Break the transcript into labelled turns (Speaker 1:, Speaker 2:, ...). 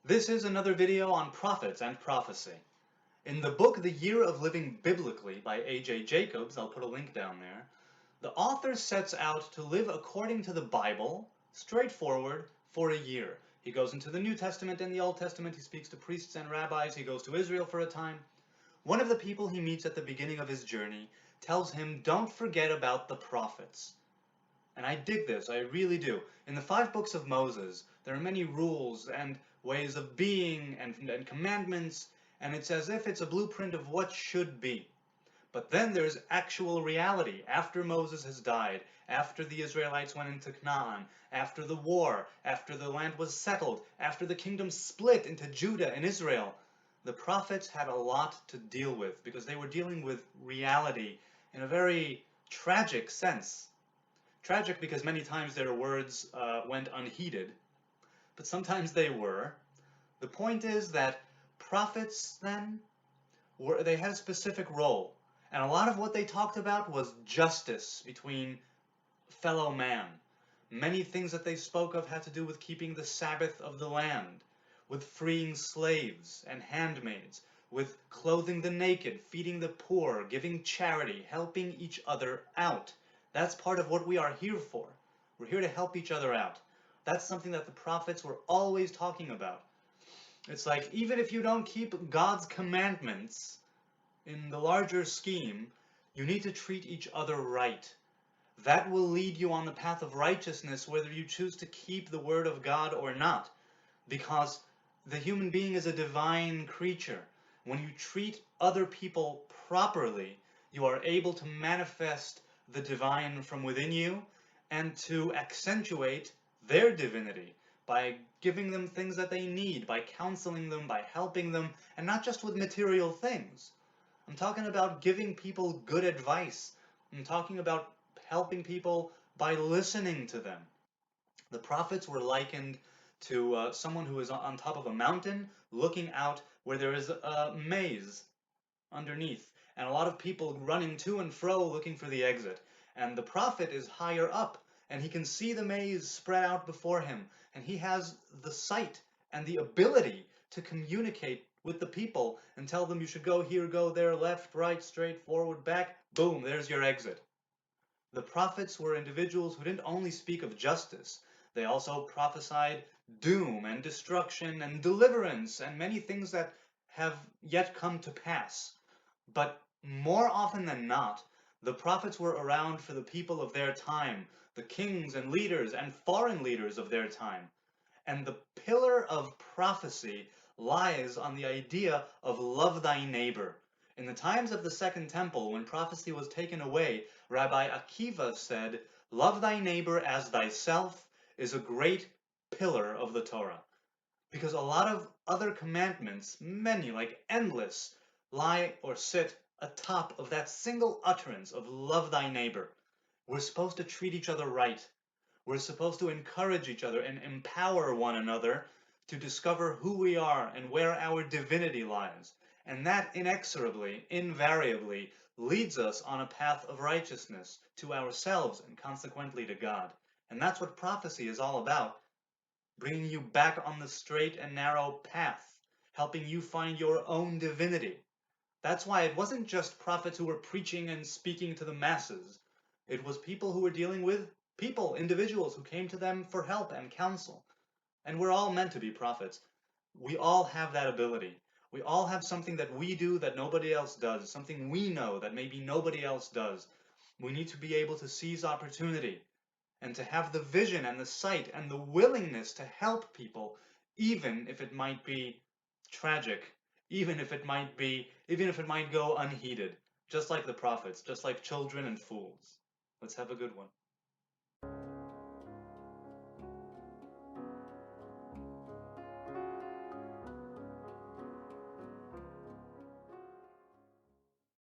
Speaker 1: This is another video on prophets and prophecy. In the book The Year of Living Biblically by A.J. Jacobs, I'll put a link down there, the author sets out to live according to the Bible, straightforward, for a year. He goes into the New Testament and the Old Testament, he speaks to priests and rabbis, he goes to Israel for a time. One of the people he meets at the beginning of his journey tells him, don't forget about the prophets. And I dig this, I really do. In the 5 books of Moses, there are many rules and ways of being and commandments, and it's as if it's a blueprint of what should be. But then there's actual reality. After Moses has died, after the Israelites went into Canaan, after the war, after the land was settled, after the kingdom split into Judah and Israel, the prophets had a lot to deal with because they were dealing with reality in a very tragic sense. Tragic because many times their words went unheeded, but sometimes they were. The point is that prophets then, they had a specific role, and a lot of what they talked about was justice between fellow man. Many things that they spoke of had to do with keeping the Sabbath of the land, with freeing slaves and handmaids, with clothing the naked, feeding the poor, giving charity, helping each other out. That's part of what we are here for. We're here to help each other out. That's something that the prophets were always talking about. It's like, even if you don't keep God's commandments in the larger scheme, you need to treat each other right. That will lead you on the path of righteousness whether you choose to keep the word of God or not, because the human being is a divine creature. When you treat other people properly, you are able to manifest the divine from within you and to accentuate their divinity by giving them things that they need, by counseling them, by helping them, and not just with material things. I'm talking about giving people good advice. I'm talking about helping people by listening to them. The prophets were likened to someone who is on top of a mountain looking out where there is a maze underneath and a lot of people running to and fro looking for the exit. And the prophet is higher up and he can see the maze spread out before him, and he has the sight and the ability to communicate with the people and tell them you should go here, go there, left, right, straight, forward, back, boom, there's your exit. The prophets were individuals who didn't only speak of justice, they also prophesied doom and destruction and deliverance and many things that have yet come to pass. But more often than not, the prophets were around for the people of their time, the kings and leaders and foreign leaders of their time. And the pillar of prophecy lies on the idea of love thy neighbor. In the times of the Second Temple, when prophecy was taken away, Rabbi Akiva said, love thy neighbor as thyself is a great pillar of the Torah. Because a lot of other commandments, many, like endless, lie or sit atop of that single utterance of love thy neighbor. We're supposed to treat each other right. We're supposed to encourage each other and empower one another to discover who we are and where our divinity lies. And that inexorably, invariably, leads us on a path of righteousness to ourselves and consequently to God. And that's what prophecy is all about, bringing you back on the straight and narrow path, helping you find your own divinity. That's why it wasn't just prophets who were preaching and speaking to the masses. It was people who were dealing with people, individuals who came to them for help and counsel. And we're all meant to be prophets. We all have that ability. We all have something that we do that nobody else does, something we know that maybe nobody else does. We need to be able to seize opportunity and to have the vision and the sight and the willingness to help people, even if it might be tragic, even if it might go unheeded, just like the prophets, just like children and fools. Let's have a good one.